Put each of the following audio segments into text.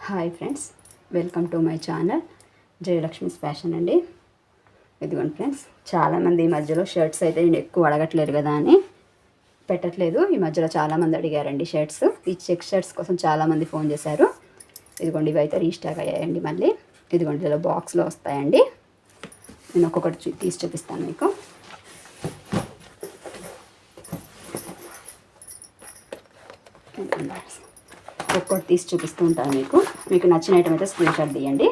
Hi friends, welcome to my channel Jayalakshmi's fashion అండి. ఇదిగోండి friends, చాలామంది ఈ మధ్యలో షర్ట్స్ అయితే నేను ఎక్కువ అడగట్లేదు కదా అని పెట్టట్లేదు. ఈ మధ్యలో చాలామంది అడిగారండి షర్ట్స్. ఈ చెక్ షర్ట్స్ కోసం చాలామంది ఫోన్ చేశారు. ఇదిగోండి, ఇవి అయితే రీస్టాక్ అయ్యాయండి మళ్ళీ. ఇదిగోండి, ఇలా బాక్స్లో వస్తాయండి. నేను ఒక్కొక్కటి తీసి చూపిస్తాను మీకు. ఒక్కొక్కటి తీసి చూపిస్తూ ఉంటాను మీకు. మీకు నచ్చిన ఐటమ్ అయితే స్క్రీన్ షాట్ తీయండి.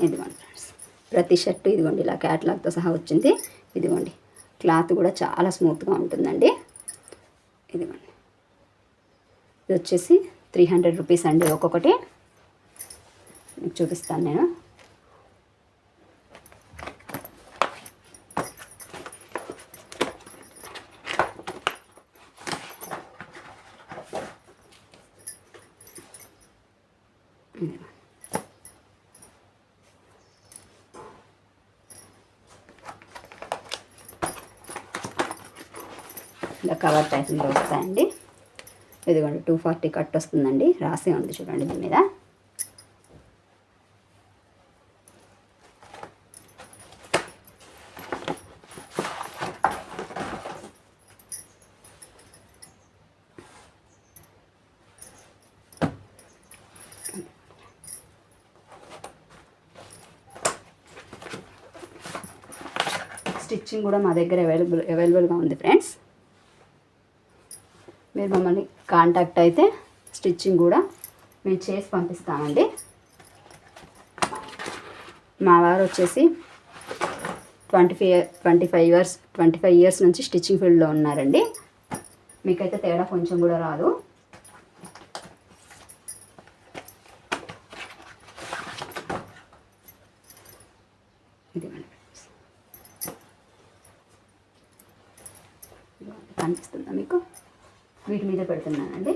ఇదిగోండి ఫ్రెండ్స్, ప్రతి షర్టు ఇదిగోండి ఇలా క్యాట్లాగ్తో సహా వచ్చింది. ఇదిగోండి, క్లాత్ కూడా చాలా స్మూత్గా ఉంటుందండి. ఇదిగోండి, ఇది వచ్చేసి 300 రూపీస్ అండి ఒక్కొక్కటి. మీకు చూపిస్తాను నేను. ఇలా కవర్ ప్యాకింగ్లో వస్తాయండి. ఇదిగోండి, 240 కట్ వస్తుందండి. రాసే ఉంది చూడండి దీని మీద. స్టిచ్చింగ్ కూడా మా దగ్గర అవైలబుల్గా ఉంది ఫ్రెండ్స్. మీరు మమ్మల్ని కాంటాక్ట్ అయితే స్టిచ్చింగ్ కూడా మేము చేసి పంపిస్తామండి. మా వారు వచ్చేసి 25 ఇయర్స్ నుంచి స్టిచ్చింగ్ ఫీల్డ్లో ఉన్నారండి. మీకైతే తేడా కొంచెం కూడా రాదు. కనిపిస్తుందా మీకు? వీటి మీద పెడుతున్నానండి.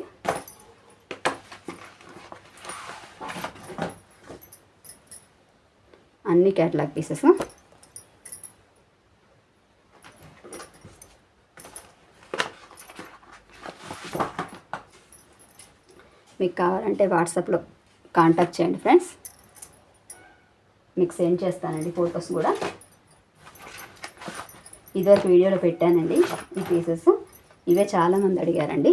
అన్ని క్యాటలాగ్ పీసెస్. మీకు కావాలంటే వాట్సాప్లో కాంటాక్ట్ చేయండి ఫ్రెండ్స్. మీకు సెండ్ చేస్తానండి ఫొటోస్ కూడా. ఇదివరకు వీడియోలో పెట్టానండి ఈ పీసెస్. ఇవే చాలామంది అడిగారండి.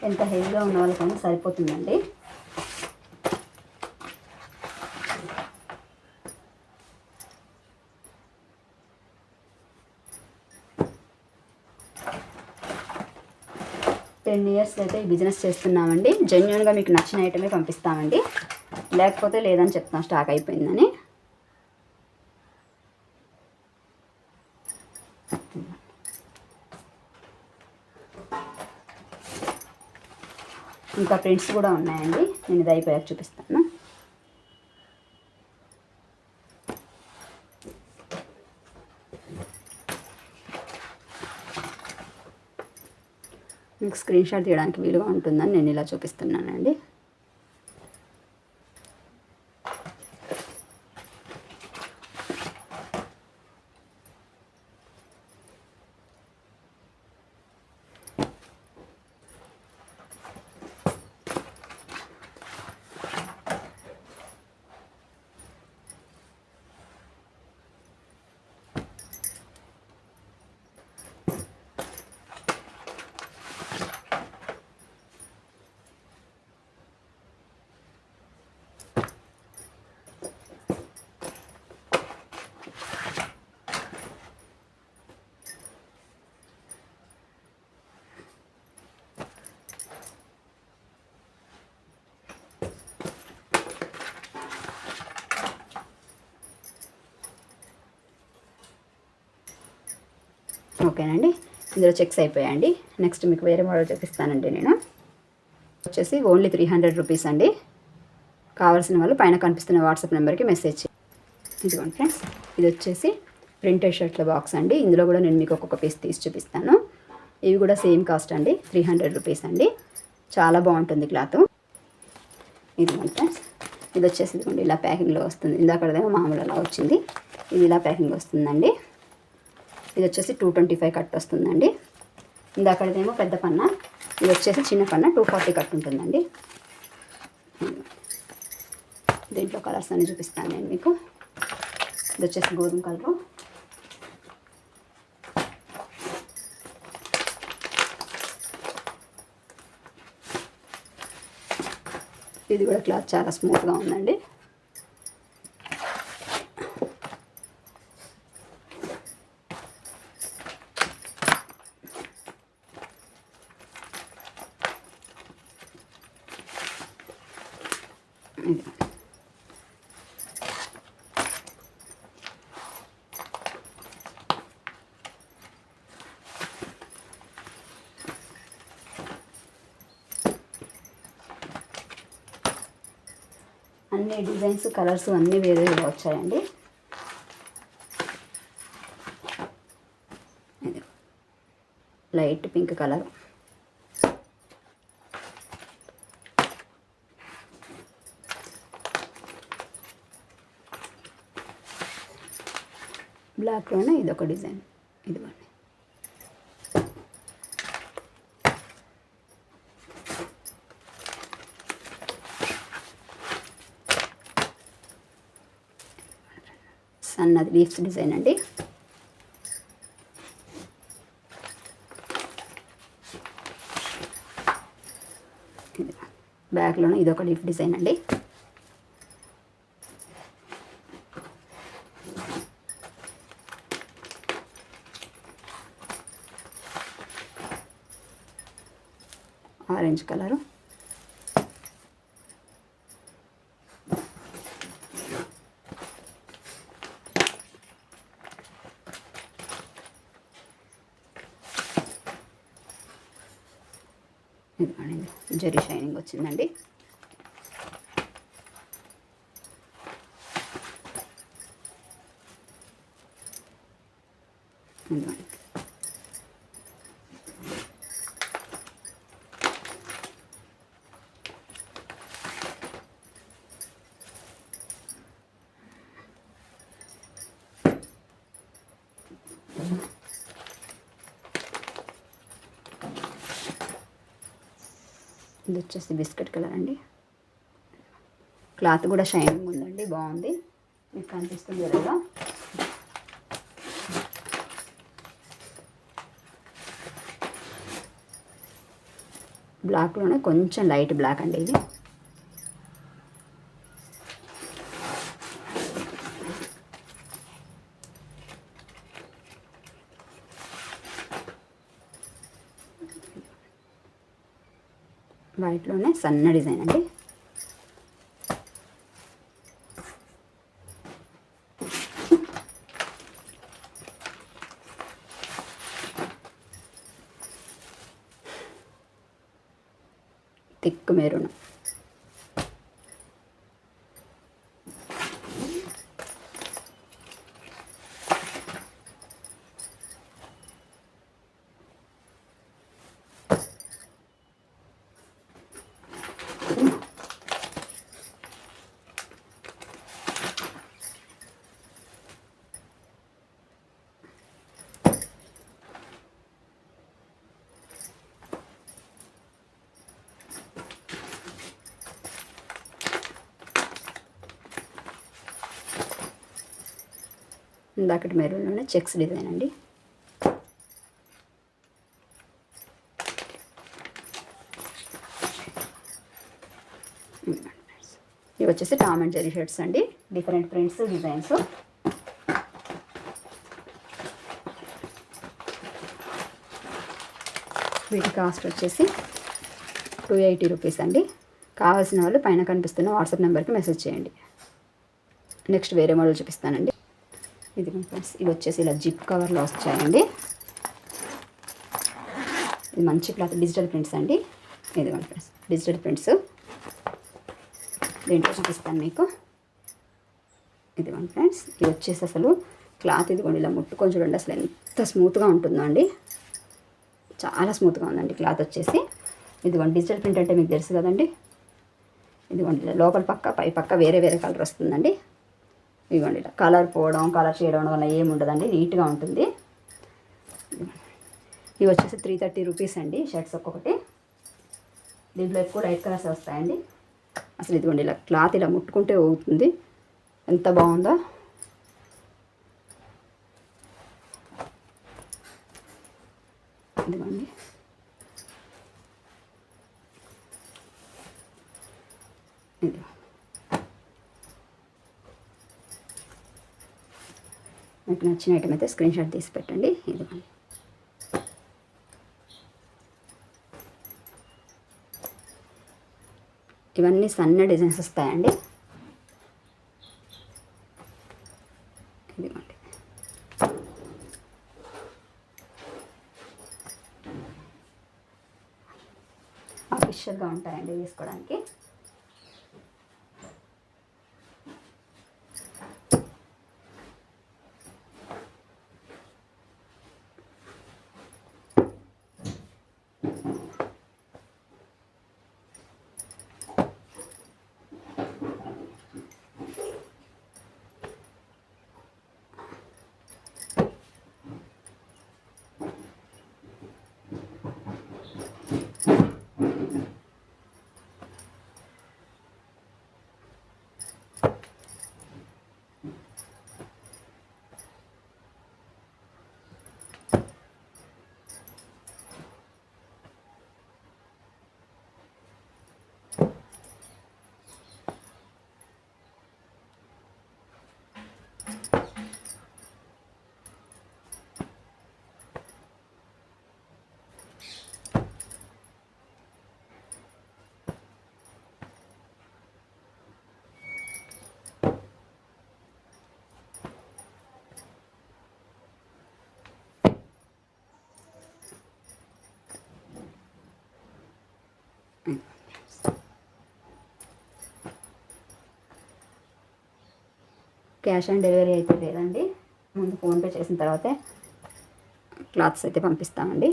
ఎంత హెవీగా ఉన్న వాళ్ళకైనా సరిపోతుందండి. టెన్ ఇయర్స్ అయితే ఈ బిజినెస్ చేస్తున్నామండి. జెన్యున్గా మీకు నచ్చిన ఐటమే పంపిస్తామండి. లేకపోతే లేదని చెప్తాం, స్టాక్ అయిపోయిందని. ఇంకా ప్రింట్స్ కూడా ఉన్నాయండి. నేను ఇది అయిపోయాక చూపిస్తాను. మీకు స్క్రీన్ షాట్ తీయడానికి వీలుగా ఉంటుందని నేను ఇలా చూపిస్తున్నానండి. ఓకేనండి, ఇందులో చెక్స్ అయిపోయాయండి. నెక్స్ట్ మీకు వేరే మోడల్ చూపిస్తానండి. నేను వచ్చేసి ఓన్లీ 300 రూపీస్ అండి. కావాల్సిన వాళ్ళు పైన కనిపిస్తున్న వాట్సాప్ నెంబర్కి మెసేజ్ చేయండి. ఇదిగోండి ఫ్రెండ్స్, ఇది వచ్చేసి ప్రింటెడ్ షర్ట్ల బాక్స్ అండి. ఇందులో కూడా నేను మీకు ఒక్కొక్క పీస్ తీసి చూపిస్తాను. ఇవి కూడా సేమ్ కాస్ట్ అండి, 300 రూపీస్ అండి. చాలా బాగుంటుంది క్లాత్. ఇది ఫ్రెండ్స్, ఇది వచ్చేసి ఇదిగోండి ఇలా ప్యాకింగ్లో వస్తుంది. ఇందాకదేమో మామూలు అలా వచ్చింది, ఇది ఇలా ప్యాకింగ్ వస్తుందండి. ఇది వచ్చేసి 225 కట్ వస్తుందండి. ఇందాకదేమో పెద్ద పన్న, ఇది వచ్చేసి చిన్న పన్న 240 కట్ ఉంటుందండి. దీంట్లో కలర్స్ అన్ని చూపిస్తాను నేను మీకు. ఇది వచ్చేసి గోధుమ కలరు, ఇది కూడా క్లాత్ చాలా స్మూత్గా ఉందండి. ఇది అన్ని డిజైన్స్ కలర్స్ అన్నీ వేరే వేరే వచ్చాయండి. ఇది లైట్ పింక్ కలర్, బ్లాక్లోనే ఇదొక డిజైన్. ఇదిగోండి సన్నది లీవ్స్ డిజైన్ అండి. బ్యాక్లోనే ఇదొక లీఫ్ డిజైన్ అండి. ఆరెంజ్ కలరు, జరీ షైనింగ్ వచ్చిందండి. ఇది వచ్చేసి బిస్కెట్ కలర్ అండి. క్లాత్ కూడా షైనింగ్ ఉందండి, బాగుంది. మీకు కనిపిస్తుంది కదా. బ్లాక్లోనే కొంచెం లైట్ బ్లాక్ అండి ఇది. వైట్లోనే సన్న డిజైన్ అండి. థిక్ మెరూన్, ఇందాకటి మెరూన్లోనే చెక్స్ డిజైన్ అండి. ఇవి వచ్చేసి టామ్ అండ్ జెర్రీ షర్ట్స్ అండి, డిఫరెంట్ ప్రింట్స్ డిజైన్స్. వీటి కాస్ట్ వచ్చేసి 280 రూపీస్ అండి. కావాల్సిన వాళ్ళు పైన కనిపిస్తున్న వాట్సాప్ నెంబర్కి మెసేజ్ చేయండి. నెక్స్ట్ వేరే మోడల్ చూపిస్తానండి. ఇది ఫ్రెండ్స్, ఇవి వచ్చేసి ఇలా జిప్ కవర్లో వచ్చాయండి. ఇది మంచి క్లాత్, డిజిటల్ ప్రింట్స్ అండి. ఇదిగోండి ఫ్రెండ్స్, డిజిటల్ ప్రింట్స్. దీంట్లో చూపిస్తాను మీకు. ఇదిగోండి ఫ్రెండ్స్, ఇవి వచ్చేసి అసలు క్లాత్ ఇదిగోండి ఇలా ముట్టుకొని చూడండి అసలు ఎంత స్మూత్గా ఉంటుందో అండి. చాలా స్మూత్గా ఉందండి క్లాత్ వచ్చేసి. ఇదిగోండి డిజిటల్ ప్రింట్ అంటే మీకు తెలుసు కదండి. ఇదిగోండి లోపల పక్క పై పక్క వేరే వేరే కలర్ వస్తుందండి. ఇదిగోండి ఇలా కలర్ పోవడం కలర్ చేయడం వల్ల ఏమి ఉండదండి, నీట్గా ఉంటుంది. ఇవి వచ్చేసి 330 రూపీస్ అండి షర్ట్స్ ఒక్కొక్కటి. దీంట్లో ఎక్కువ లైట్ కలర్స్ వస్తాయండి. అసలు ఇదిగోండి ఇలా క్లాత్ ఇలా ముట్టుకుంటే అవుతుంది, ఎంత బాగుందో. ఇదిగోండి ఇది మీకు నచ్చిన ఐటమ్ అయితే స్క్రీన్ షాట్ తీసి పెట్టండి. ఇదిగోండి ఇవన్నీ సన్న డిజైన్స్ వస్తాయండి. ఇదిగోండి ఆఫిషియల్గా ఉంటాయండి వేసుకోవడానికి. క్యాష్ ఆన్ డెలివరీ అయితే లేదండి, ముందు ఫోన్పే చేసిన తర్వాతే క్లాత్స్ అయితే పంపిస్తామండి.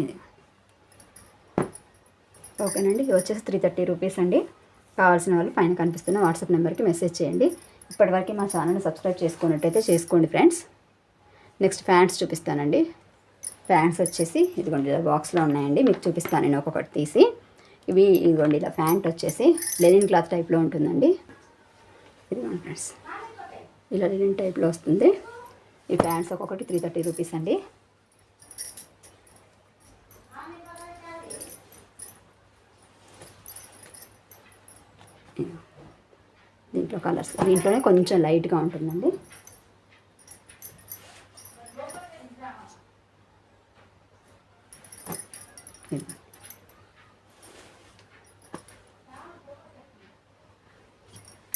ఇది ఓకేనండి. ఇది వచ్చేసి 330 రూపీస్ అండి. కావాల్సిన వాళ్ళు పైన కనిపిస్తున్న వాట్సాప్ నెంబర్కి మెసేజ్ చేయండి. ఇప్పటివరకు మా ఛానల్ని సబ్స్క్రైబ్ చేసుకున్నట్టయితే చేసుకోండి ఫ్రెండ్స్. నెక్స్ట్ ప్యాంట్స్ చూపిస్తానండి. ప్యాంట్స్ వచ్చేసి ఇదిగోండి ఇలా బాక్స్లో ఉన్నాయండి, మీకు చూపిస్తాను నేను ఒక్కొక్కటి తీసి. ఇదిగోండి ఇలా ప్యాంట్ వచ్చేసి లెనిన్ క్లాత్ టైప్లో ఉంటుందండి. ఇదిగోండి ఫ్రెండ్స్ ఇలా లెనిన్ టైప్లో వస్తుంది. ఈ ప్యాంట్స్ ఒక్కొక్కటి 330 రూపీస్ అండి. దీంట్లో కలర్స్ దీంట్లోనే కొంచెం లైట్గా ఉంటుందండి.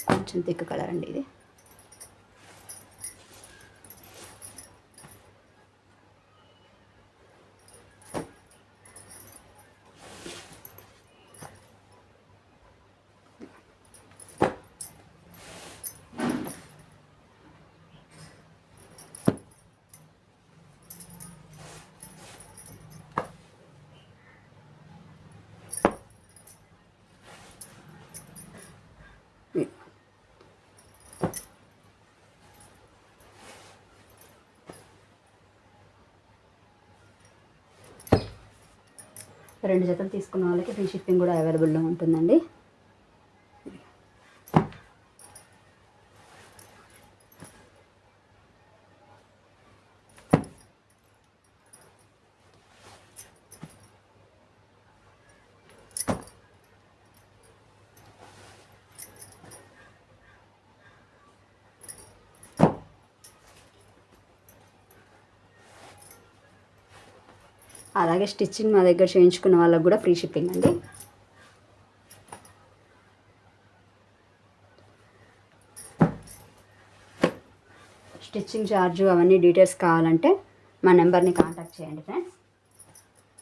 కొంచెం థిక్ కలర్ అండి ఇది. రెండు జతలు తీసుకున్న వాళ్ళకి ఫ్రీ షిప్పింగ్ కూడా అవైలబుల్లో ఉంటుందండి. అలాగే స్టిచ్చింగ్ మా దగ్గర చేయించుకున్న వాళ్ళకి కూడా ఫ్రీ షిప్పింగ్ అండి. స్టిచ్చింగ్ ఛార్జు అవన్నీ డీటెయిల్స్ కావాలంటే మా నెంబర్ని కాంటాక్ట్ చేయండి ఫ్రెండ్స్.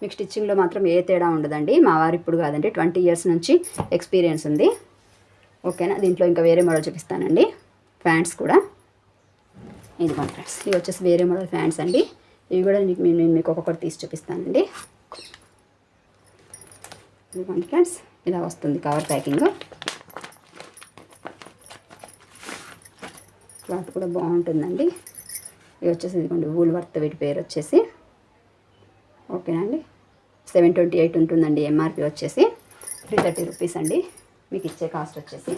మీకు స్టిచ్చింగ్లో మాత్రం ఏ తేడా ఉండదండి. మా వారు ఇప్పుడు కాదండి, 20 years నుంచి ఎక్స్పీరియన్స్ ఉంది. ఓకేనా. దీంట్లో ఇంకా వేరే మోడల్ చూపిస్తానండి, ప్యాంట్స్ కూడా. ఇదిగోండి ఫ్రెండ్స్, ఇవి వచ్చేసి వేరే మోడల్ ప్యాంట్స్ అండి. ఇవి కూడా నేను మీకు ఒక్కొక్కటి తీసి చూపిస్తానండి. ఇదిగోండి ఫ్రెండ్స్, ఇలా వస్తుంది కవర్ ప్యాకింగ్. క్లాత్ కూడా బాగుంటుందండి. ఇవి వచ్చేసి ఇదిగోండి వూల్వర్త్, వీటి పేరు వచ్చేసి. ఓకేనా అండి. 728 ఉంటుందండి ఎంఆర్పి వచ్చేసి. 330 రూపీస్ అండి మీకు ఇచ్చే కాస్ట్ వచ్చేసి.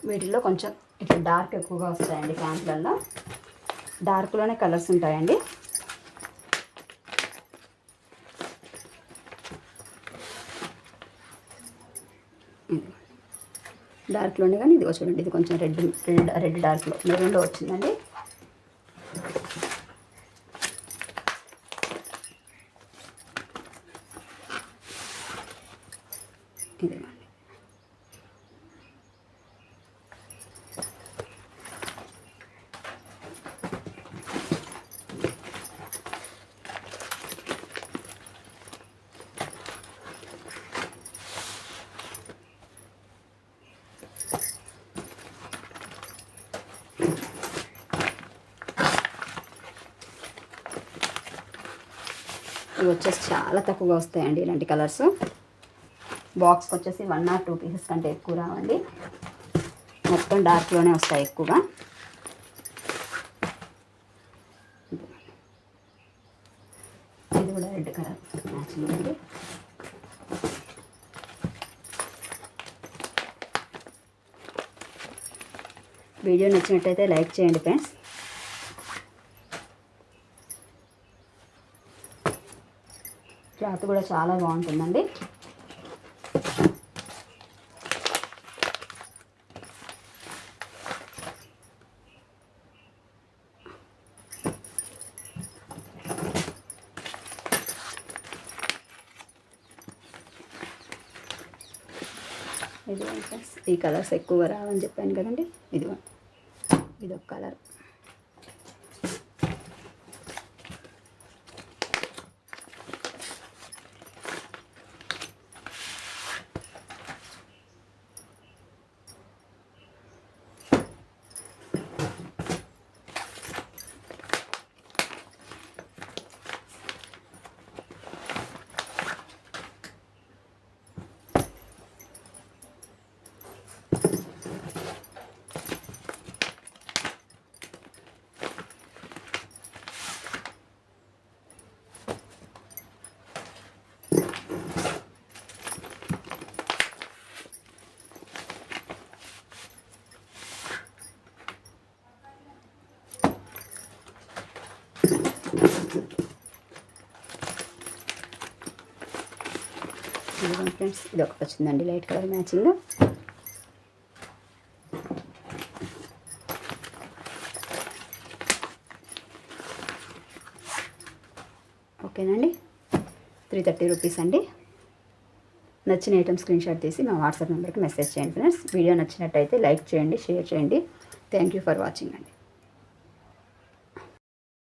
వీటిల్లో కొంచెం ఇట్లా డార్క్ ఎక్కువగా వస్తాయండి. ప్యాంట్లలో డార్క్లోనే కలర్స్ ఉంటాయండి. డార్క్లోనే కానీ ఇదిగో చూడండి, ఇది కొంచెం రెడ్ డార్క్లో మెరూన్లో వచ్చిందండి. ఇదిగోండి. ఇవి వచ్చేసి చాలా తక్కువగా వస్తాయండి ఇలాంటి కలర్స్. బాక్స్కి వచ్చేసి 1 or 2 పీసెస్ కంటే ఎక్కువ రావండి. మొత్తం డార్క్లోనే వస్తాయి ఎక్కువగా. ఇది కూడా రెడ్ కలర్ మ్యాచింగ్ అండి. వీడియో నచ్చినట్టయితే లైక్ చేయండి ఫ్రెండ్స్. క్లాత్ కూడా చాలా బాగుంటుందండి. ఇదిగోండి ఫ్రెండ్స్, ఈ కలర్స్ ఎక్కువగా రావని చెప్పాను కదండి. ఇదిగోండి, ఇది ఒక కలర్. ఇదిగోండి ఫ్రెండ్స్, ఇది ఒకటి వచ్చిందండి లైట్ కలర్ మ్యాచింగ్. ఓకేనండి. 330 రూపీస్ అండి. నచ్చిన ఐటమ్ స్క్రీన్ షాట్ తీసి మా వాట్సాప్ నెంబర్కి మెసేజ్ చేయండి ఫ్రెండ్స్. వీడియో నచ్చినట్టయితే లైక్ చేయండి, షేర్ చేయండి. థ్యాంక్ యూ ఫర్ వాచింగ్ అండి.